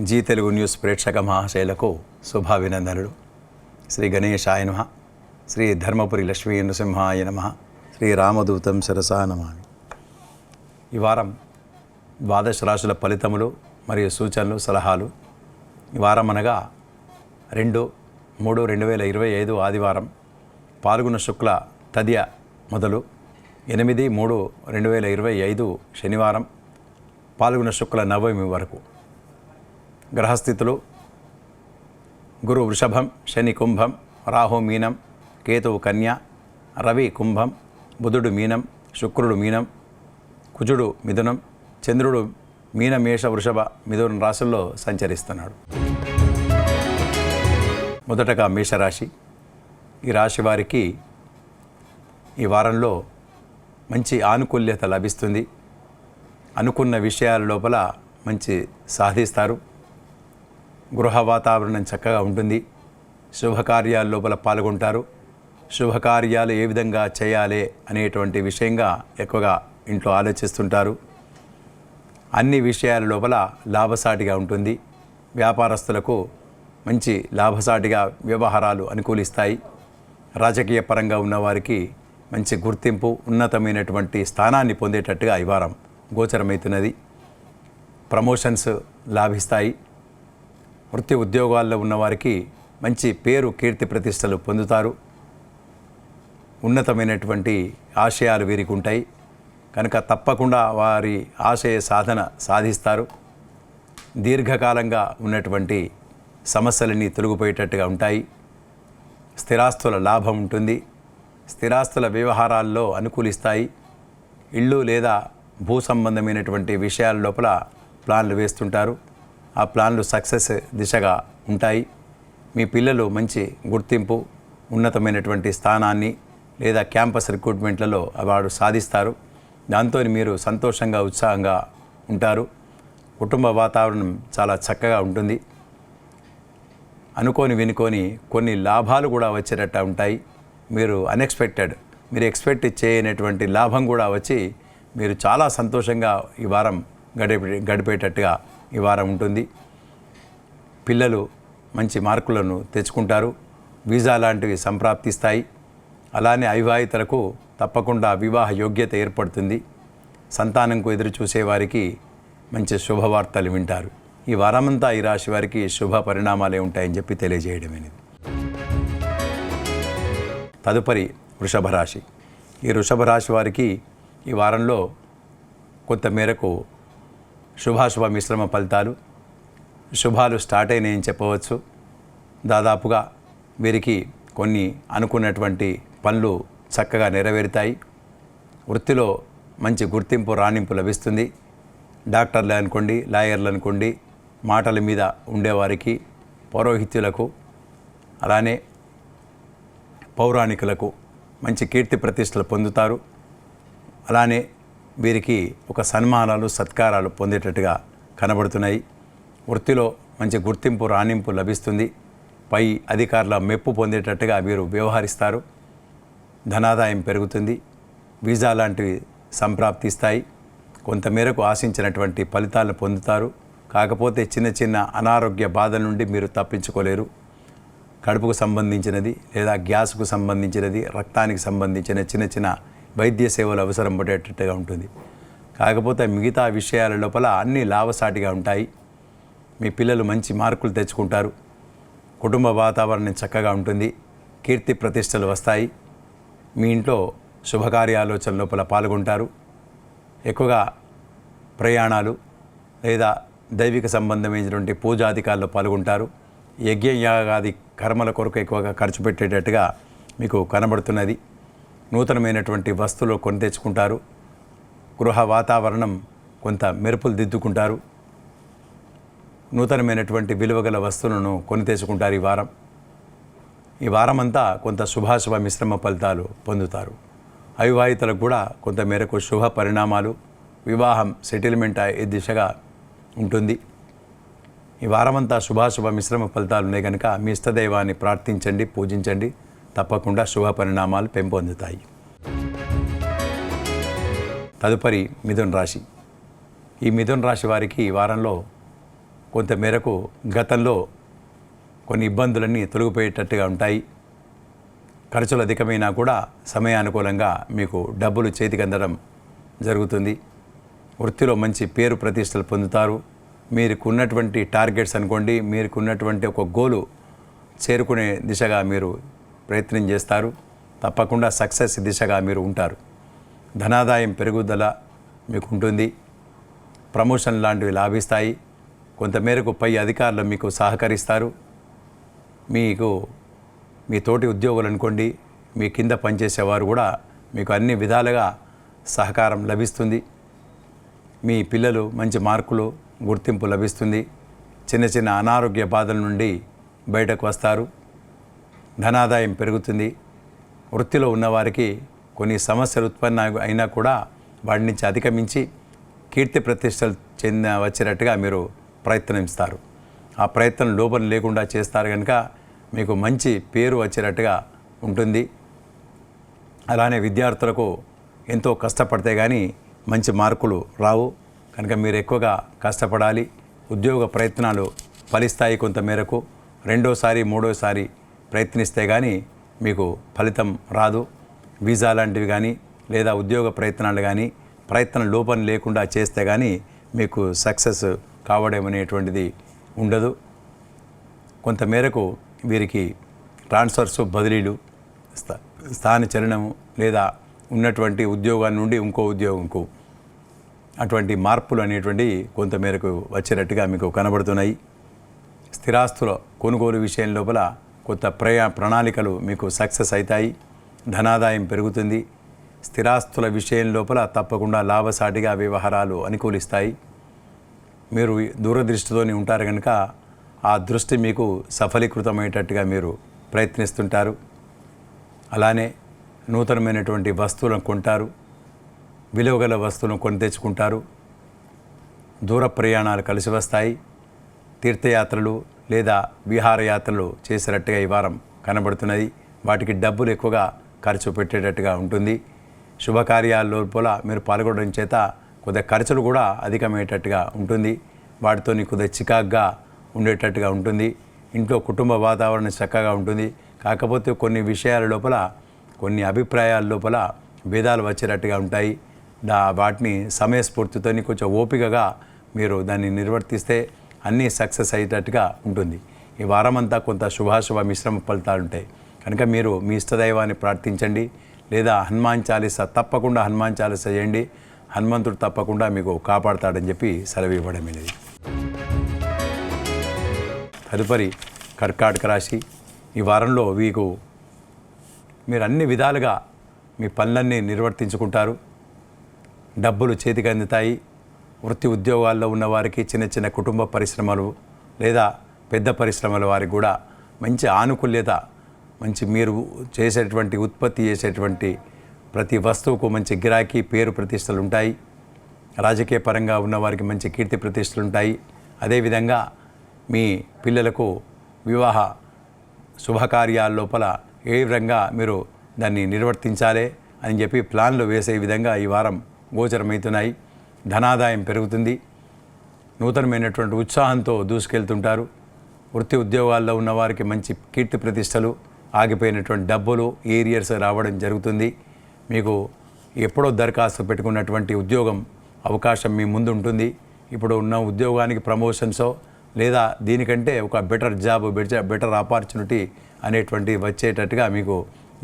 G Telugu news ప్రేక్షక మహాశైలకు శుభాభినందనలు. శ్రీ గణేశాయ నమః, శ్రీ ధర్మపురి లక్ష్మీ నృసింహాయ నమః, శ్రీ రామదూతం శిరసా నమామి. ఈ వారం ద్వాదశ రాశుల ఫలితములు మరియు సూచనలు, సలహాలు. ఈ వారం అనగా 2/3/2025 ఆదివారం, పాల్గొన శుక్ల తదియ మొదలు 8/3/2025 శనివారం, పాల్గొన శుక్ల నవమి వరకు. గ్రహస్థితులు: గురు వృషభం, శని కుంభం, రాహు మీనం, కేతువు కన్య, రవి కుంభం, బుధుడు మీనం, శుక్రుడు మీనం, కుజుడు మిథునం, చంద్రుడు మీన, మేష, వృషభ, మిథున రాశుల్లో సంచరిస్తున్నాడు. మొదటగా మేషరాశి. ఈ రాశి వారికి ఈ వారంలో మంచి ఆనుకూల్యత లభిస్తుంది. అనుకున్న విషయాల లోపల మంచి సాధిస్తారు. గృహ వాతావరణం చక్కగా ఉంటుంది. శుభకార్యాల లోపల పాల్గొంటారు. శుభకార్యాలు ఏ విధంగా చేయాలి అనేటువంటి విషయంగా ఎక్కువగా ఇంట్లో ఆలోచిస్తుంటారు. అన్ని విషయాల లోపల లాభసాటిగా ఉంటుంది. వ్యాపారస్తులకు మంచి లాభసాటిగా వ్యవహారాలు అనుకూలిస్తాయి. రాజకీయ పరంగా ఉన్నవారికి మంచి గుర్తింపు, ఉన్నతమైనటువంటి స్థానాన్ని పొందేటట్టుగా ఈ వారం గోచరమవుతున్నది. ప్రమోషన్స్ లాభిస్తాయి. వృత్తి ఉద్యోగాల్లో ఉన్నవారికి మంచి పేరు, కీర్తి, ప్రతిష్టలు పొందుతారు. ఉన్నతమైనటువంటి ఆశయాలు వీరికి ఉంటాయి కనుక తప్పకుండా వారి ఆశయ సాధన సాధిస్తారు. దీర్ఘకాలంగా ఉన్నటువంటి సమస్యలన్నీ తొలగిపోయేటట్టుగా ఉంటాయి. స్థిరాస్తుల లాభం ఉంటుంది. స్థిరాస్తుల వ్యవహారాల్లో అనుకూలిస్తాయి. ఇళ్ళు లేదా భూ సంబంధమైనటువంటి విషయాల లోపల ప్లాన్లు వేస్తుంటారు. ఆ ప్లాన్లు సక్సెస్ దిశగా ఉంటాయి. మీ పిల్లలు మంచి గుర్తింపు, ఉన్నతమైనటువంటి స్థానాన్ని లేదా క్యాంపస్ రిక్రూట్మెంట్లలో వారు సాధిస్తారు. దాంతో మీరు సంతోషంగా, ఉత్సాహంగా ఉంటారు. కుటుంబ వాతావరణం చాలా చక్కగా ఉంటుంది. అనుకోని వినుకొని కొన్ని లాభాలు కూడా వచ్చేటట్టు ఉంటాయి. మీరు అన్ఎక్స్పెక్టెడ్, మీరు ఎక్స్పెక్ట్ చేయనటువంటి లాభం కూడా వచ్చి మీరు చాలా సంతోషంగా ఈ వారం గడిపేటట్టుగా ఈ వారం ఉంటుంది. పిల్లలు మంచి మార్కులను తెచ్చుకుంటారు. వీసా లాంటివి సంప్రాప్తిస్తాయి. అలానే అవివాహితులకు తప్పకుండా వివాహ యోగ్యత ఏర్పడుతుంది. సంతానంకు ఎదురు చూసేవారికి మంచి శుభవార్తలు వింటారు. ఈ వారమంతా ఈ రాశి వారికి శుభ పరిణామాలే ఉంటాయని చెప్పి తెలియజేయడమేది. తదుపరి వృషభ రాశి. ఈ వృషభ రాశి వారికి ఈ వారంలో కొంత మేరకు శుభాశుభ మిశ్రమ ఫలితాలు, శుభాలు స్టార్ట్ అయినాయని చెప్పవచ్చు. దాదాపుగా వీరికి కొన్ని అనుకున్నటువంటి పనులు చక్కగా నెరవేరుతాయి. వృత్తిలో మంచి గుర్తింపు, రాణింపు లభిస్తుంది. డాక్టర్లు అనుకోండి, లాయర్లు అనుకోండి, మాటల మీద ఉండేవారికి, పౌరోహిత్యులకు, అలానే పౌరాణికులకు మంచి కీర్తి ప్రతిష్టలు పొందుతారు. అలానే వీరికి ఒక సన్మానాలు, సత్కారాలు పొందేటట్టుగా కనబడుతున్నాయి. వృత్తిలో మంచి గుర్తింపు, రాణింపు లభిస్తుంది. పై అధికారుల మెప్పు పొందేటట్టుగా వీరు వ్యవహరిస్తారు. ధనాదాయం పెరుగుతుంది. వీసా లాంటివి సంప్రాప్తిస్తాయి. కొంతమేరకు ఆశించినటువంటి ఫలితాలను పొందుతారు. కాకపోతే చిన్న చిన్న అనారోగ్య బాధల నుండి మీరు తప్పించుకోలేరు. కడుపుకు సంబంధించినది లేదా గ్యాస్కు సంబంధించినది, రక్తానికి సంబంధించిన చిన్న చిన్న వైద్య సేవలు అవసరం పడేటట్టుగా ఉంటుంది. కాకపోతే మిగతా విషయాల లోపల అన్నీ లాభసాటిగా ఉంటాయి. మీ పిల్లలు మంచి మార్కులు తెచ్చుకుంటారు. కుటుంబ వాతావరణం చక్కగా ఉంటుంది. కీర్తి ప్రతిష్టలు వస్తాయి. మీ ఇంట్లో శుభకార్యాలోచన లోపల పాల్గొంటారు. ఎక్కువగా ప్రయాణాలు లేదా దైవిక సంబంధమైనటువంటి పూజాధికారుల్లో పాల్గొంటారు. యజ్ఞయాగాది కర్మల కొరకు ఎక్కువగా ఖర్చు పెట్టేటట్టుగా మీకు కనబడుతున్నది. నూతనమైనటువంటి వస్తువులు కొని తెచ్చుకుంటారు. గృహ వాతావరణం కొంత మెరుపులు దిద్దుకుంటారు. నూతనమైనటువంటి విలువగల వస్తువులను కొని తెచ్చుకుంటారు. ఈ వారం అంతా కొంత శుభాశుభ మిశ్రమ ఫలితాలు పొందుతారు. అవివాహితులకు కూడా కొంత మేరకు శుభ పరిణామాలు, వివాహం, సెటిల్మెంట్ అయ్యే దిశగా ఉంటుంది. ఈ వారమంతా శుభాశుభ మిశ్రమ ఫలితాలు ఉన్నాయి కనుక మీ ఇష్టదైవాన్ని ప్రార్థించండి, పూజించండి. తప్పకుండా శుభ పరిణామాలు పెంపొందుతాయి. తదుపరి మిథున రాశి. ఈ మిథున రాశి వారికి ఈ వారంలో కొంతమేరకు గతంలో కొన్ని ఇబ్బందులన్నీ తొలగిపోయేటట్టుగా ఉంటాయి. ఖర్చులు అధికమైనా కూడా సమయానుకూలంగా మీకు డబ్బులు చేతికి అందడం జరుగుతుంది. వృత్తిలో మంచి పేరు ప్రతిష్టలు పొందుతారు. మీరుకున్నటువంటి టార్గెట్స్ అనుకోండి, మీరుకున్నటువంటి ఒక గోలు చేరుకునే దిశగా మీరు ప్రయత్నం చేస్తారు. తప్పకుండా సక్సెస్ దిశగా మీరు ఉంటారు. ధనాదాయం పెరుగుదల మీకు ఉంటుంది. ప్రమోషన్ లాంటివి లాభిస్తాయి. కొంతమేరకు పై అధికారులు మీకు సహకరిస్తారు. మీకు మీ తోటి ఉద్యోగులు అనుకోండి, మీ కింద పనిచేసేవారు కూడా మీకు అన్ని విధాలుగా సహకారం లభిస్తుంది. మీ పిల్లలు మంచి మార్కులు గుర్తింపు లభిస్తుంది. చిన్న చిన్న అనారోగ్య బాధల నుండి బయటకు వస్తారు. ధనాదాయం పెరుగుతుంది. వృత్తిలో ఉన్నవారికి కొన్ని సమస్యలు ఉత్పన్న అయినా కూడా వాటి నుంచి అధిగమించి కీర్తి ప్రతిష్టలు వచ్చేటట్టుగా మీరు ప్రయత్నిస్తారు. ఆ ప్రయత్నం లోపం లేకుండా చేస్తారు కనుక మీకు మంచి పేరు వచ్చేటట్టుగా ఉంటుంది. అలానే విద్యార్థులకు ఎంతో కష్టపడితే కానీ మంచి మార్కులు రావు కనుక మీరు ఎక్కువగా కష్టపడాలి. ఉద్యోగ ప్రయత్నాలు ఫలిస్తాయి. కొంతమేరకు రెండోసారి మూడోసారి ప్రయత్నిస్తే కానీ మీకు ఫలితం రాదు. వీసా లాంటివి కానీ లేదా ఉద్యోగ ప్రయత్నాలు కానీ ప్రయత్నం లోపం లేకుండా చేస్తే కానీ మీకు సక్సెస్ కావడం అనేటువంటిది ఉండదు. కొంతమేరకు వీరికి ట్రాన్స్ఫర్స్, బదిలీలు, స్థాన చలనము లేదా ఉన్నటువంటి ఉద్యోగాల నుండి ఇంకో ఉద్యోగంకు అటువంటి మార్పులు అనేటువంటివి కొంతమేరకు వచ్చేటట్టుగా మీకు కనబడుతున్నాయి. స్థిరాస్తుల కొనుగోలు విషయం లోపల కొత్త ప్రణాళికలు మీకు సక్సెస్ అవుతాయి. ధనాదాయం పెరుగుతుంది. స్థిరాస్తుల విషయం లోపల తప్పకుండా లాభసాటిగా వ్యవహారాలు అనుకూలిస్తాయి. మీరు దూరదృష్టితోనే ఉంటారు కనుక ఆ దృష్టి మీకు సఫలీకృతమయ్యేటట్టుగా మీరు ప్రయత్నిస్తుంటారు. అలానే నూతనమైనటువంటి వస్తువులను కొంటారు. విలువగల వస్తువులను కొని తెచ్చుకుంటారు. దూర ప్రయాణాలు కలిసి వస్తాయి. తీర్థయాత్రలు లేదా విహారయాత్రలు చేసేటట్టుగా ఈ వారం కనబడుతున్నది. వాటికి డబ్బులు ఎక్కువగా ఖర్చు పెట్టేటట్టుగా ఉంటుంది. శుభకార్యాల లోపల మీరు పాల్గొనడం చేత కొద్దిగా ఖర్చులు కూడా అధికమయ్యేటట్టుగా ఉంటుంది. వాటితో కొద్దిగా చికాగ్గా ఉండేటట్టుగా ఉంటుంది. ఇంట్లో కుటుంబ వాతావరణం చక్కగా ఉంటుంది. కాకపోతే కొన్ని విషయాల లోపల కొన్ని అభిప్రాయాల లోపల భేదాలు వచ్చేటట్టుగా ఉంటాయి. వాటిని సమయస్ఫూర్తితో కొంచెం ఓపికగా మీరు దాన్ని నిర్వర్తిస్తే అన్నీ సక్సెస్ అయ్యేటట్టుగా ఉంటుంది. ఈ వారమంతా కొంత శుభాశుభ మిశ్రమ ఫలితాలు ఉంటాయి కనుక మీరు మీ ఇష్టదైవాన్ని ప్రార్థించండి. లేదా హనుమాన్ చాలీసా తప్పకుండా హనుమాన్ చాలీసా చేయండి. హనుమంతుడు తప్పకుండా మీకు కాపాడుతాడని చెప్పి సెలవు ఇవ్వడమైనది. తదుపరి కర్కాటక రాశి. ఈ వారంలో మీకు మీరు అన్ని విధాలుగా మీ పనులన్నీ నిర్వర్తించుకుంటారు. డబ్బులు చేతికి అందుతాయి. వృత్తి ఉద్యోగాల్లో ఉన్నవారికి చిన్న చిన్న కుటుంబ పరిశ్రమలు లేదా పెద్ద పరిశ్రమల వారికి కూడా మంచి ఆనుకూల్యత, మంచి మీరు చేసేటువంటి ఉత్పత్తి చేసేటువంటి ప్రతి వస్తువుకు మంచి గిరాకీ, పేరు ప్రతిష్టలు ఉంటాయి. రాజకీయ పరంగా ఉన్నవారికి మంచి కీర్తి ప్రతిష్టలు ఉంటాయి. అదేవిధంగా మీ పిల్లలకు వివాహ శుభకార్యాల లోపల ఏ విధంగా మీరు దాన్ని నిర్వర్తించాలి అని చెప్పి ప్లాన్లు వేసే విధంగా ఈ వారం గోచరమవుతున్నాయి. ధనాదాయం పెరుగుతుంది. నూతనమైనటువంటి ఉత్సాహంతో దూసుకెళ్తుంటారు. వృత్తి ఉద్యోగాల్లో ఉన్నవారికి మంచి కీర్తి ప్రతిష్టలు, ఆగిపోయినటువంటి డబ్బులు, ఏరియర్స్ రావడం జరుగుతుంది. మీకు ఎప్పుడో దరఖాస్తు పెట్టుకున్నటువంటి ఉద్యోగం అవకాశం మీ ముందు ఉంటుంది. ఇప్పుడు ఉన్న ఉద్యోగానికి ప్రమోషన్సో లేదా దీనికంటే ఒక బెటర్ జాబ్, బెటర్ ఆపర్చునిటీ అనేటువంటి వచ్చేటట్టుగా మీకు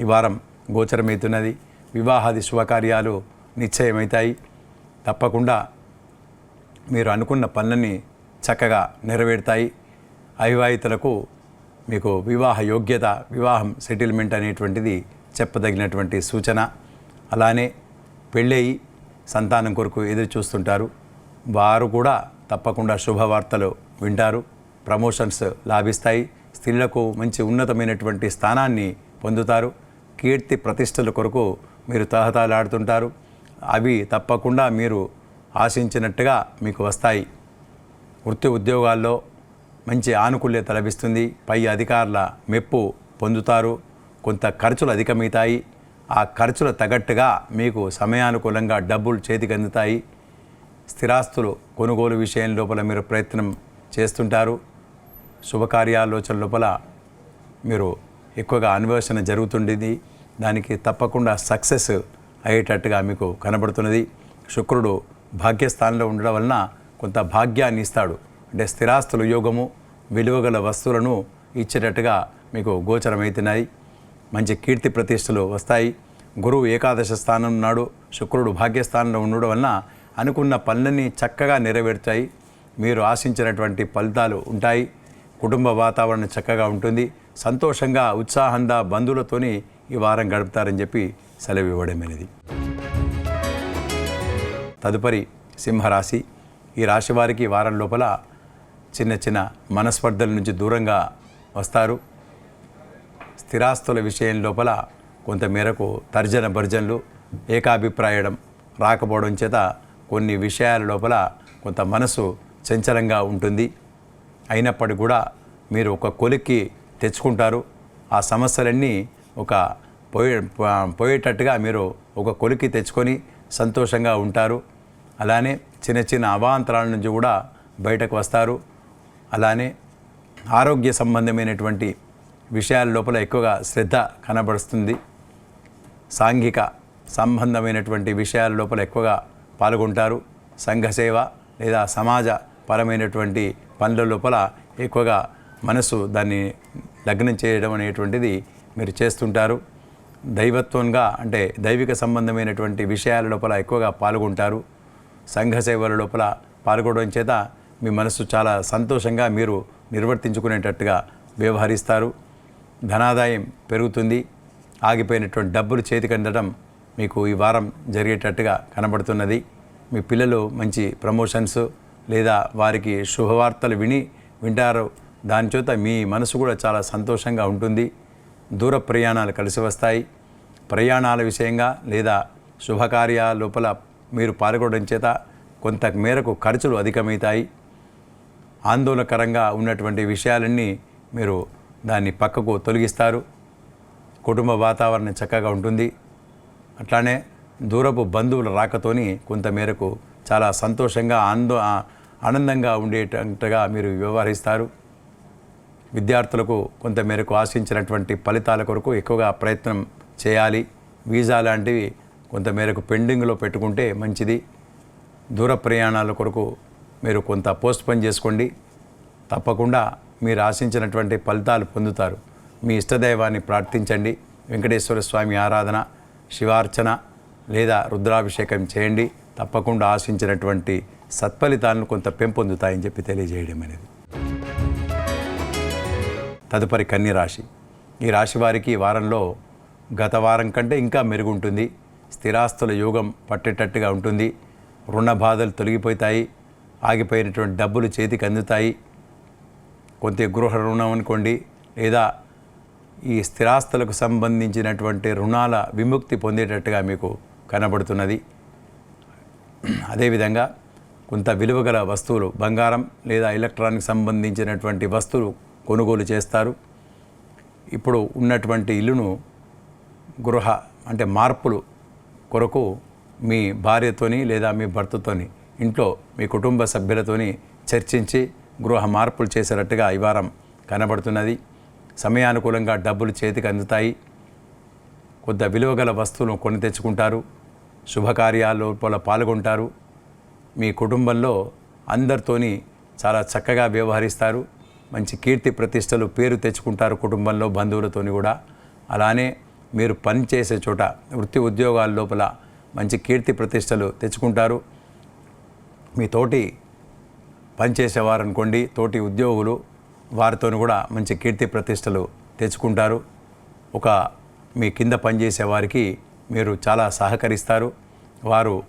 ఈ వారం గోచరమవుతున్నది. వివాహాది శుభకార్యాలు నిశ్చయమవుతాయి. తప్పకుండా మీరు అనుకున్న పనులన్నీ చక్కగా నెరవేరుతాయి. అవివాహితులకు మీకు వివాహ యోగ్యత, వివాహం సెటిల్మెంట్ అనేటువంటిది చెప్పదగినటువంటి సూచన. అలానే పెళ్ళయి సంతానం కొరకు ఎదురు చూస్తుంటారు. వారు కూడా తప్పకుండా శుభవార్తలు వింటారు. ప్రమోషన్స్ లాభిస్తాయి. స్త్రీలకు మంచి ఉన్నతమైనటువంటి స్థానాన్ని పొందుతారు. కీర్తి ప్రతిష్టల కొరకు మీరు తహతలాడుతుంటారు. అవి తప్పకుండా మీరు ఆశించినట్టుగా మీకు వస్తాయి. వృత్తి ఉద్యోగాల్లో మంచి ఆనుకూల్యత లభిస్తుంది. పై అధికారుల మెప్పు పొందుతారు. కొంత ఖర్చులు అధికమవుతాయి. ఆ ఖర్చులు తగ్గట్టుగా మీకు సమయానుకూలంగా డబ్బులు చేతికి అందుతాయి. స్థిరాస్తులు కొనుగోలు విషయం లోపల మీరు ప్రయత్నం చేస్తుంటారు. శుభకార్యాలోచన లోపల మీరు ఎక్కువగా అన్వేషణ జరుగుతుండేది. దానికి తప్పకుండా సక్సెస్ అయ్యేటట్టుగా మీకు కనబడుతున్నది. శుక్రుడు భాగ్యస్థానంలో ఉండడం వలన కొంత భాగ్యాన్ని ఇస్తాడు. అంటే స్థిరాస్తుల యోగము, విలువగల వస్తువులను ఇచ్చేటట్టుగా మీకు గోచరమవుతున్నాయి. మంచి కీర్తి ప్రతిష్టలు వస్తాయి. గురువు ఏకాదశ స్థానం ఉన్నాడు, శుక్రుడు భాగ్యస్థానంలో ఉండడం వలన అనుకున్న పనులన్నీ చక్కగా నెరవేరుతాయి. మీరు ఆశించినటువంటి ఫలితాలు ఉంటాయి. కుటుంబ వాతావరణం చక్కగా ఉంటుంది. సంతోషంగా ఉత్సాహంగా బంధువులతోని ఈ వారం గడుపుతారని చెప్పి సెలవు ఇవ్వడమైనది. తదుపరి సింహరాశి. ఈ రాశి వారికి వారం లోపల చిన్న చిన్న మనస్పర్ధల నుంచి దూరంగా వస్తారు. స్థిరాస్తుల విషయం లోపల కొంతమేరకు తర్జన భర్జనలు, ఏకాభిప్రాయం రాకపోవడం చేత కొన్ని విషయాల లోపల కొంత మనసు చంచలంగా ఉంటుంది. అయినప్పటికీ కూడా మీరు ఒక కొలిక్కి తెచ్చుకుంటారు. ఆ సమస్యలన్నీ పోయేటట్టుగా మీరు ఒక కొలిక్కి తెచ్చుకొని సంతోషంగా ఉంటారు. అలానే చిన్న చిన్న అవాంతరాల నుంచి కూడా బయటకు వస్తారు. అలానే ఆరోగ్య సంబంధమైనటువంటి విషయాల లోపల ఎక్కువగా శ్రద్ధ కనబరుస్తుంది. సాంఘిక సంబంధమైనటువంటి విషయాల లోపల ఎక్కువగా పాల్గొంటారు. సంఘ సేవ లేదా సమాజపరమైనటువంటి పనుల లోపల ఎక్కువగా మనసు దాన్ని లగ్నం చేయడం అనేటువంటిది మీరు చేస్తుంటారు. దైవత్వంగా అంటే దైవిక సంబంధమైనటువంటి విషయాల లోపల ఎక్కువగా పాల్గొంటారు. సంఘ సేవల లోపల పాల్గొనడం చేత మీ మనసు చాలా సంతోషంగా మీరు నిర్వర్తించుకునేటట్టుగా వ్యవహరిస్తారు. ధనాదాయం పెరుగుతుంది. ఆగిపోయినటువంటి డబ్బులు చేతికి అందడం మీకు ఈ వారం జరిగేటట్టుగా కనబడుతున్నది. మీ పిల్లలు మంచి ప్రమోషన్స్ లేదా వారికి శుభవార్తలు వింటారు. దాని చేత మీ మనసు కూడా చాలా సంతోషంగా ఉంటుంది. దూర ప్రయాణాలు కలిసి వస్తాయి. ప్రయాణాల విషయంగా లేదా శుభకార్యాల లోపల మీరు పాల్గొనడం చేత కొంత మేరకు ఖర్చులు అధికమవుతాయి. ఆందోళనకరంగా ఉన్నటువంటి విషయాలన్నీ మీరు దాన్ని పక్కకు తొలగిస్తారు. కుటుంబ వాతావరణం చక్కగా ఉంటుంది. అట్లానే దూరపు బంధువుల రాకతోని కొంతమేరకు చాలా సంతోషంగా ఆనందంగా ఉండేటట్టుగా మీరు వ్యవహరిస్తారు. విద్యార్థులకు కొంతమేరకు ఆశించినటువంటి ఫలితాల కొరకు ఎక్కువగా ప్రయత్నం చేయాలి. వీసా లాంటివి కొంతమేరకు పెండింగ్లో పెట్టుకుంటే మంచిది. దూర ప్రయాణాల కొరకు మీరు కొంత పోస్ట్పోన్ చేసుకోండి. తప్పకుండా మీరు ఆశించినటువంటి ఫలితాలు పొందుతారు. మీ ఇష్టదైవాన్ని ప్రార్థించండి. వెంకటేశ్వర స్వామి ఆరాధన, శివార్చన లేదా రుద్రాభిషేకం చేయండి. తప్పకుండా ఆశించినటువంటి సత్ఫలితాలను కొంత పెంపొందుతాయని చెప్పి తెలియజేయడం అనేది. తదుపరి కన్యరాశి. ఈ రాశి వారికి వారంలో గత వారం కంటే ఇంకా మెరుగుంటుంది. స్థిరాస్తుల యోగం పట్టేటట్టుగా ఉంటుంది. రుణ బాధలు తొలగిపోతాయి. ఆగిపోయినటువంటి డబ్బులు చేతికి అందుతాయి. కొంత గృహ రుణం అనుకోండి లేదా ఈ స్థిరాస్తులకు సంబంధించినటువంటి రుణాల విముక్తి పొందేటట్టుగా మీకు కనబడుతున్నది. అదేవిధంగా కొంత విలువగల వస్తువులు, బంగారం లేదా ఎలక్ట్రానిక్ సంబంధించినటువంటి వస్తువులు కొనుగోలు చేస్తారు. ఇప్పుడు ఉన్నటువంటి ఇల్లును గృహ అంటే మార్పులు కొరకు మీ భార్యతోని లేదా మీ భర్తతోని ఇంట్లో మీ కుటుంబ సభ్యులతోని చర్చించి గృహ మార్పులు చేసేటట్టుగా ఈ వారం కనబడుతున్నది. సమయానుకూలంగా డబ్బులు చేతికి అందుతాయి. కొంత విలువగల వస్తువులను కొని తెచ్చుకుంటారు. శుభకార్యాల లోపల పాల్గొంటారు. మీ కుటుంబంలో అందరితోని చాలా చక్కగా వ్యవహరిస్తారు. మంచి కీర్తి ప్రతిష్టలు పేరు తెచ్చుకుంటారు కుటుంబంలో, బంధువులతోని కూడా. అలానే మీరు పనిచేసే చోట వృత్తి ఉద్యోగాల లోపల మంచి కీర్తి ప్రతిష్టలు తెచ్చుకుంటారు. మీ తోటి పనిచేసేవారు అనుకోండి, తోటి ఉద్యోగులు, వారితో కూడా మంచి కీర్తి ప్రతిష్టలు తెచ్చుకుంటారు. మీ కింద పనిచేసే వారికి మీరు చాలా సహకరిస్తారు. వారు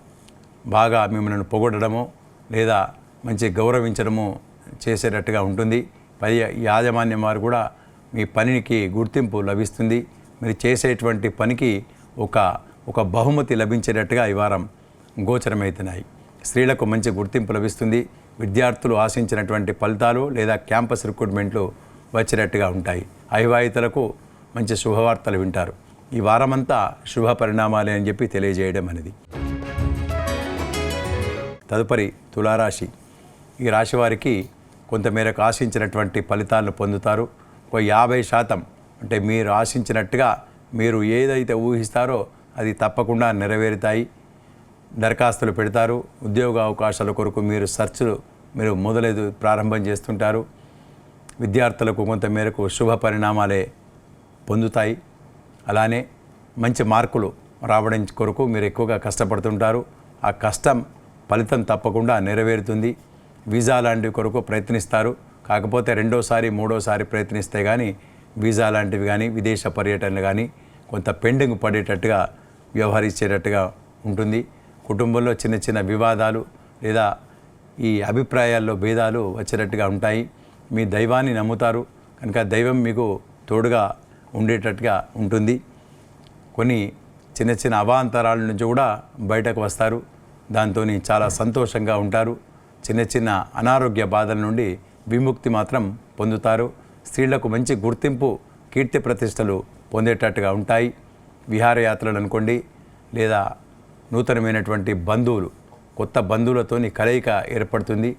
బాగా మిమ్మల్ని పొగడము లేదా మంచి గౌరవించడము చేసేటట్టుగా ఉంటుంది. పై యాజమాన్యం వారు కూడా మీ పనికి గుర్తింపు లభిస్తుంది. మీరు చేసేటువంటి పనికి ఒక బహుమతి లభించేటట్టుగా ఈ వారం గోచరమవుతున్నాయి. స్త్రీలకు మంచి గుర్తింపు లభిస్తుంది. విద్యార్థులు ఆశించినటువంటి ఫలితాలు లేదా క్యాంపస్ రిక్రూట్మెంట్లు వచ్చేటట్టుగా ఉంటాయి. అవివాహితులకు మంచి శుభవార్తలు వింటారు. ఈ వారమంతా శుభ పరిణామాలే అని చెప్పి తెలియజేయడం అనేది. తదుపరి తులారాశి. ఈ రాశి వారికి కొంతమేరకు ఆశించినటువంటి ఫలితాలను పొందుతారు. ఒక 50% అంటే మీరు ఆశించినట్టుగా మీరు ఏదైతే ఊహిస్తారో అది తప్పకుండా నెరవేరుతాయి. దరఖాస్తులు పెడతారు. ఉద్యోగ అవకాశాల కొరకు మీరు ప్రారంభం చేస్తుంటారు. విద్యార్థులకు కొంతమేరకు శుభ పరిణామాలే పొందుతాయి. అలానే మంచి మార్కులు రావడం కొరకు మీరు ఎక్కువగా కష్టపడుతుంటారు. ఆ కష్టం ఫలితం తప్పకుండా నెరవేరుతుంది. వీసా లాంటివి కొరకు ప్రయత్నిస్తారు. కాకపోతే రెండోసారి మూడోసారి ప్రయత్నిస్తే కానీ వీసా లాంటివి కానీ విదేశ పర్యటనలు కానీ కొంత పెండింగ్ పడేటట్టుగా వ్యవహరించేటట్టుగా ఉంటుంది. కుటుంబంలో చిన్న చిన్న వివాదాలు లేదా ఈ అభిప్రాయాల్లో భేదాలు వచ్చేటట్టుగా ఉంటాయి. మీ దైవాన్ని నమ్ముతారు కనుక దైవం మీకు తోడుగా ఉండేటట్టుగా ఉంటుంది. కొన్ని చిన్న చిన్న అవాంతరాల నుంచి కూడా బయటకు వస్తారు. దాంతో చాలా సంతోషంగా ఉంటారు. చిన్న చిన్న అనారోగ్య బాధల నుండి విముక్తి మాత్రం పొందుతారు. స్త్రీలకు మంచి గుర్తింపు, కీర్తి ప్రతిష్టలు పొందేటట్టుగా ఉంటాయి. విహారయాత్రలు అనుకోండి లేదా నూతనమైనటువంటి బంధువులు, కొత్త బంధువులతోని కలయిక ఏర్పడుతుంది.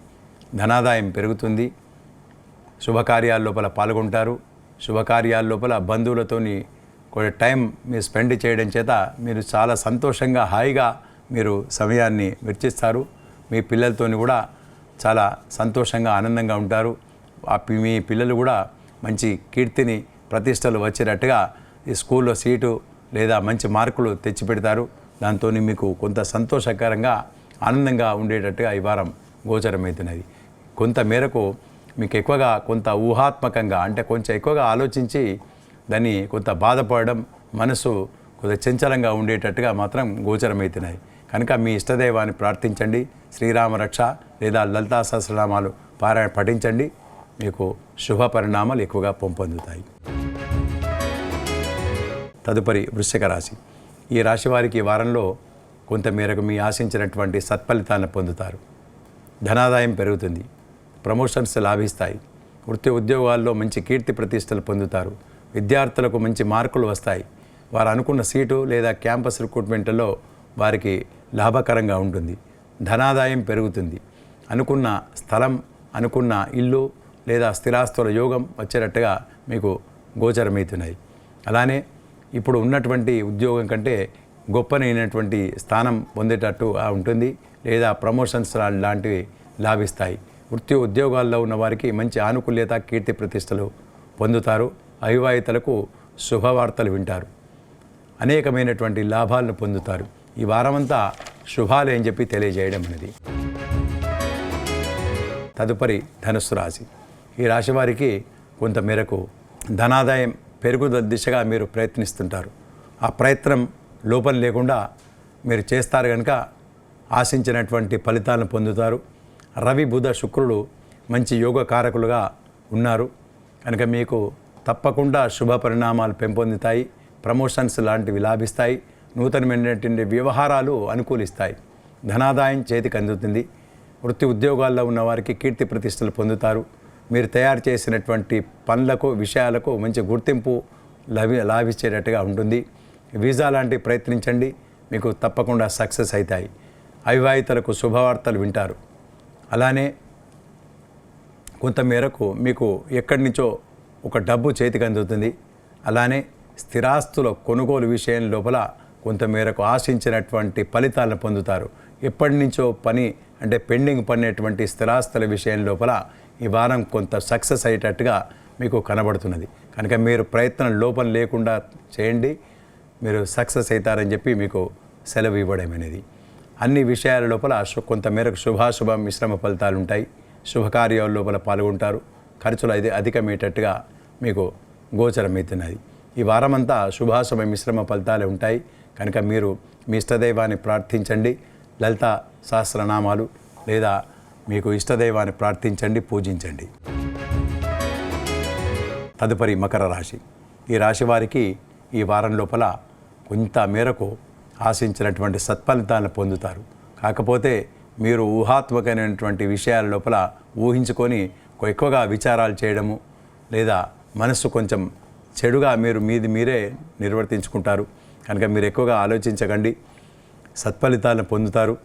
ధనాదాయం పెరుగుతుంది. శుభకార్యాల లోపల పాల్గొంటారు. శుభకార్యాల లోపల బంధువులతోని కొంచెం టైం మీరు స్పెండ్ చేయడం చేత మీరు చాలా సంతోషంగా హాయిగా మీరు సమయాన్ని వెచ్చిస్తారు. మీ పిల్లలతోని కూడా చాలా సంతోషంగా ఆనందంగా ఉంటారు. మీ పిల్లలు కూడా మంచి కీర్తిని ప్రతిష్టలు వచ్చేటట్టుగా ఈ స్కూల్లో సీటు లేదా మంచి మార్కులు తెచ్చిపెడతారు. దాంతో మీకు కొంత సంతోషకరంగా ఆనందంగా ఉండేటట్టుగా ఈ వారం గోచరమవుతున్నది. కొంత మేరకు మీకు ఎక్కువగా కొంత ఊహాత్మకంగా అంటే కొంచెం ఎక్కువగా ఆలోచించి దాన్ని కొంత బాధపడడం, మనసు కొంత చంచలంగా ఉండేటట్టుగా మాత్రం గోచరమవుతున్నాయి. కనుక మీ ఇష్టదైవాన్ని ప్రార్థించండి. శ్రీరామ రక్ష లేదా లలితా సహస్రనామాలు పారాయణ పఠించండి. మీకు శుభ పరిణామాలు ఎక్కువగా పొందుతాయి. తదుపరి వృశ్చిక రాశి. ఈ రాశి వారికి ఈ వారంలో కొంతమేరకు మీ ఆశించినటువంటి సత్ఫలితాలను పొందుతారు. ధనాదాయం పెరుగుతుంది. ప్రమోషన్స్ లాభిస్తాయి. వృత్తి ఉద్యోగాల్లో మంచి కీర్తి ప్రతిష్టలు పొందుతారు. విద్యార్థులకు మంచి మార్కులు వస్తాయి. వారు అనుకున్న సీటు లేదా క్యాంపస్ రిక్రూట్మెంట్లో వారికి లాభకరంగా ఉంటుంది. ధనాదాయం పెరుగుతుంది. అనుకున్న స్థలం, అనుకున్న ఇల్లు లేదా స్థిరాస్తుల యోగం వచ్చేటట్టుగా మీకు గోచరమవుతున్నాయి. అలానే ఇప్పుడు ఉన్నటువంటి ఉద్యోగం కంటే గొప్పనైనటువంటి స్థానం పొందేటట్టు ఉంటుంది లేదా ప్రమోషన్స్ లాంటివి లాభిస్తాయి. వృత్తి ఉద్యోగాల్లో ఉన్న వారికి మంచి ఆనుకూల్యత, కీర్తి ప్రతిష్టలు పొందుతారు. అవివాహితలకు శుభవార్తలు వింటారు. అనేకమైనటువంటి లాభాలను పొందుతారు. ఈ వారమంతా శుభాలే అని చెప్పి తెలియజేయడం అనేది. తదుపరి ధనుస్సు రాశి. ఈ రాశి వారికి కొంతమేరకు ధనాదాయం పెరుగుదల దిశగా మీరు ప్రయత్నిస్తుంటారు. ఆ ప్రయత్నం లోపం లేకుండా మీరు చేస్తారు కనుక ఆశించినటువంటి ఫలితాలను పొందుతారు. రవి, బుధ, శుక్రుడు మంచి యోగకారకులుగా ఉన్నారు కనుక మీకు తప్పకుండా శుభ పరిణామాలు పెంపొందుతాయి. ప్రమోషన్స్ లాంటివి లాభిస్తాయి. నూతనమైనటువంటి వ్యవహారాలు అనుకూలిస్తాయి. ధనాదాయం చేతికి అందుతుంది. వృత్తి ఉద్యోగాల్లో ఉన్న వారికి కీర్తి ప్రతిష్టలు పొందుతారు. మీరు తయారు చేసినటువంటి పనులకు, విషయాలకు మంచి గుర్తింపు లాభించేటట్టుగా ఉంటుంది. వీసా లాంటివి ప్రయత్నించండి, మీకు తప్పకుండా సక్సెస్ అవుతాయి. అవివాహితలకు శుభవార్తలు వింటారు. అలానే కొంతమేరకు మీకు ఎక్కడి నుంచో ఒక డబ్బు చేతికి అందుతుంది. అలానే స్థిరాస్తుల కొనుగోలు విషయం లోపల కొంతమేరకు ఆశించినటువంటి ఫలితాలను పొందుతారు. ఎప్పటి నుంచో పని అంటే పెండింగ్ పడినటువంటి స్థిరాస్తుల విషయం లోపల ఈ వారం కొంత సక్సెస్ అయ్యేటట్టుగా మీకు కనబడుతున్నది. కనుక మీరు ప్రయత్నం లోపం లేకుండా చేయండి, మీరు సక్సెస్ అవుతారని చెప్పి మీకు సెలవు ఇవ్వడం అనేది. అన్ని విషయాల లోపల కొంతమేరకు శుభాశుభ మిశ్రమ ఫలితాలు ఉంటాయి. శుభకార్యాల లోపల పాల్గొంటారు. ఖర్చులు అధికమయ్యేటట్టుగా మీకు గోచరమవుతున్నది. ఈ వారమంతా శుభాశుభ మిశ్రమ ఫలితాలు ఉంటాయి కనుక మీరు మీ ఇష్టదైవాన్ని ప్రార్థించండి. లలితా సహస్రనామాలు లేదా మీకు ఇష్టదైవాన్ని ప్రార్థించండి, పూజించండి. తదుపరి మకర రాశి. ఈ రాశి వారికి ఈ వారం లోపల కొంత మేరకు ఆశించినటువంటి సత్ఫలితాలను పొందుతారు. కాకపోతే మీరు ఊహాత్మకమైనటువంటి విషయాల లోపల ఊహించుకొని ఎక్కువగా విచారాలు చేయడము లేదా మనస్సు కొంచెం చెడుగా మీరే నిర్వర్తించుకుంటారు కనుక మీరు ఎక్కువగా ఆలోచించకండి. సత్ఫలితాలను పొందుతారు.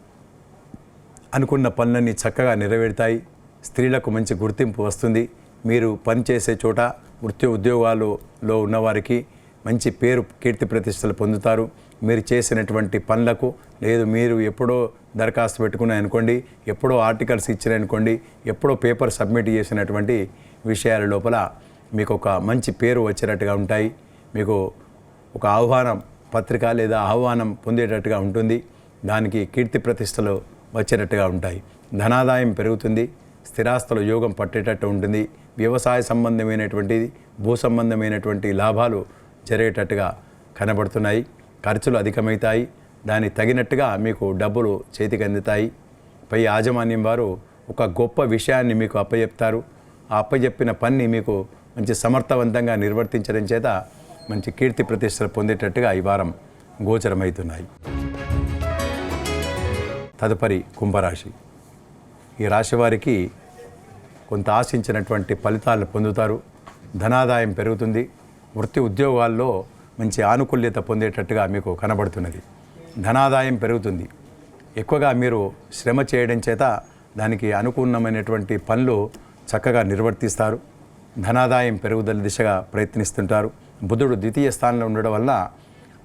అనుకున్న పనులన్నీ చక్కగా నెరవేరుతాయి. స్త్రీలకు మంచి గుర్తింపు వస్తుంది. మీరు పనిచేసే చోట వృత్తి ఉద్యోగాలలో ఉన్నవారికి మంచి పేరు కీర్తి ప్రతిష్టలు పొందుతారు. మీరు చేసినటువంటి పనులకు లేదు మీరు ఎప్పుడో దరఖాస్తు పెట్టుకున్నాయనుకోండి, ఎప్పుడో ఆర్టికల్స్ ఇచ్చినాయనుకోండి, ఎప్పుడో పేపర్ సబ్మిట్ చేసినటువంటి విషయాల లోపల మీకు ఒక మంచి పేరు వచ్చేటట్టుగా ఉంటాయి. మీకు ఒక ఆహ్వానం పత్రిక లేదా ఆహ్వానం పొందేటట్టుగా ఉంటుంది. దానికి కీర్తి ప్రతిష్టలు వచ్చేటట్టుగా ఉంటాయి. ధనాదాయం పెరుగుతుంది. స్థిరాస్తుల యోగం పట్టేటట్టు ఉంటుంది. వ్యవసాయ సంబంధమైనటువంటి భూ సంబంధమైనటువంటి లాభాలు జరిగేటట్టుగా కనబడుతున్నాయి. ఖర్చులు అధికమవుతాయి. దానికి తగినట్టుగా మీకు డబ్బులు చేతికి అందుతాయి. పై యాజమాన్యం వారు ఒక గొప్ప విషయాన్ని మీకు అప్పచెప్తారు. ఆ అప్పచెప్పిన పని మీకు మంచి సమర్థవంతంగా నిర్వర్తించడం చేత మంచి కీర్తి ప్రతిష్టలు పొందేటట్టుగా ఈ వారం గోచరమవుతున్నాయి. తదుపరి కుంభరాశి. ఈ రాశి వారికి కొంత ఆశించినటువంటి ఫలితాలను పొందుతారు. ధనాదాయం పెరుగుతుంది. వృత్తి ఉద్యోగాల్లో మంచి ఆనుకూల్యత పొందేటట్టుగా మీకు కనబడుతున్నది. ధనాదాయం పెరుగుతుంది. ఎక్కువగా మీరు శ్రమ చేయడం చేత దానికి అనుకూలమైనటువంటి పనులు చక్కగా నిర్వర్తిస్తారు. ధనాదాయం పెరుగుదల దిశగా ప్రయత్నిస్తుంటారు. బుధుడు ద్వితీయ స్థానంలో ఉండడం వల్ల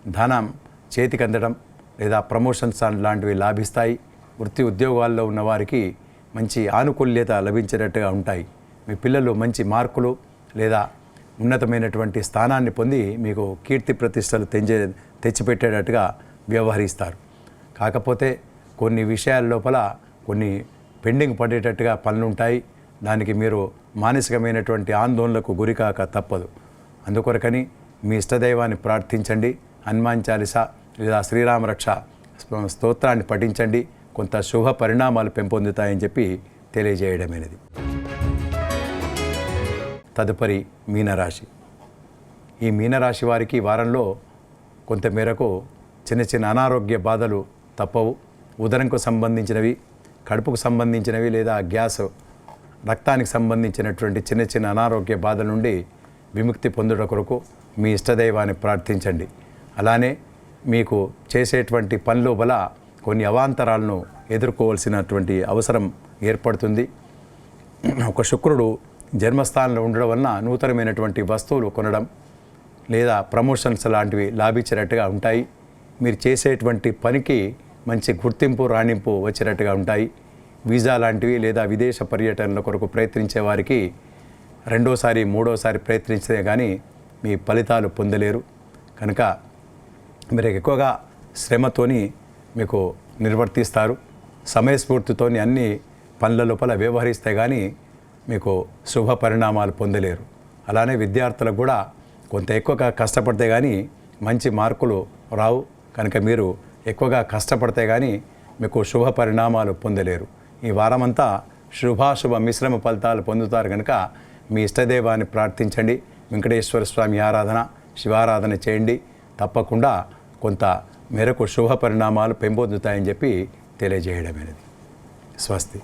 ధనం చేతికి అందడం లేదా ప్రమోషన్స్ లాంటివి లాభిస్తాయి. వృత్తి ఉద్యోగాల్లో ఉన్నవారికి మంచి ఆనుకూల్యత లభించేటట్టుగా ఉంటాయి. మీ పిల్లలు మంచి మార్కులు లేదా ఉన్నతమైనటువంటి స్థానాన్ని పొంది మీకు కీర్తి ప్రతిష్టలు తెచ్చిపెట్టేటట్టుగా వ్యవహరిస్తారు. కాకపోతే కొన్ని విషయాల లోపల కొన్ని పెండింగ్ పడేటట్టుగా పనులుంటాయి. దానికి మీరు మానసికమైనటువంటి ఆందోళనకు గురికాక తప్పదు. అందుకొరకని మీ ఇష్టదైవాన్ని ప్రార్థించండి. హనుమాన్ చాలీసా లేదా శ్రీరామ రక్ష స్తోత్రాన్ని పఠించండి. కొంత శుభ పరిణామాలు పెంపొందుతాయని చెప్పి తెలియజేయడమైనది. తదుపరి మీనరాశి. ఈ మీనరాశి వారికి వారంలో కొంతమేరకు చిన్న చిన్న అనారోగ్య బాధలు తప్పవు. ఉదరంకు సంబంధించినవి, కడుపుకు సంబంధించినవి లేదా గ్యాస్ రక్తానికి సంబంధించినటువంటి చిన్న చిన్న అనారోగ్య బాధల నుండి విముక్తి పొందుట కొరకు మీ ఇష్టదైవాన్ని ప్రార్థించండి. అలానే మీకు చేసేటువంటి పనుల వల్ల కొన్ని అవాంతరాలను ఎదుర్కోవాల్సినటువంటి అవసరం ఏర్పడుతుంది. ఒక శుక్రుడు జన్మస్థానంలో ఉండడం వలన నూతనమైనటువంటి వస్తువులు కొనడం లేదా ప్రమోషన్స్ లాంటివి లాభించేటట్టుగా ఉంటాయి. మీరు చేసేటువంటి పనికి మంచి గుర్తింపు రాణింపు వచ్చేటట్టుగా ఉంటాయి. వీసా లాంటివి లేదా విదేశ పర్యటనల కొరకు ప్రయత్నించే వారికి రెండోసారి మూడోసారి ప్రయత్నించితే కానీ మీ ఫలితాలు పొందలేరు. కనుక మీరు ఎక్కువగా శ్రమతోని మీకు నిర్వర్తిస్తారు. సమయస్ఫూర్తితోని అన్ని పనుల లోపల వ్యవహరిస్తే కానీ మీకు శుభ పరిణామాలు పొందలేరు. అలానే విద్యార్థులకు కూడా కొంత ఎక్కువగా కష్టపడితే కానీ మంచి మార్కులు రావు. కనుక మీరు ఎక్కువగా కష్టపడితే కానీ మీకు శుభ పరిణామాలు పొందలేరు. ఈ వారమంతా శుభాశుభ మిశ్రమ ఫలితాలు పొందుతారు. కనుక మీ ఇష్టదైవాన్ని ప్రార్థించండి. వెంకటేశ్వర స్వామి ఆరాధన, శివారాధన చేయండి. తప్పకుండా కొంత మేరకు శుభ పరిణామాలు పెంపొందుతాయని చెప్పి తెలియజేయడమైనది. స్వస్తి.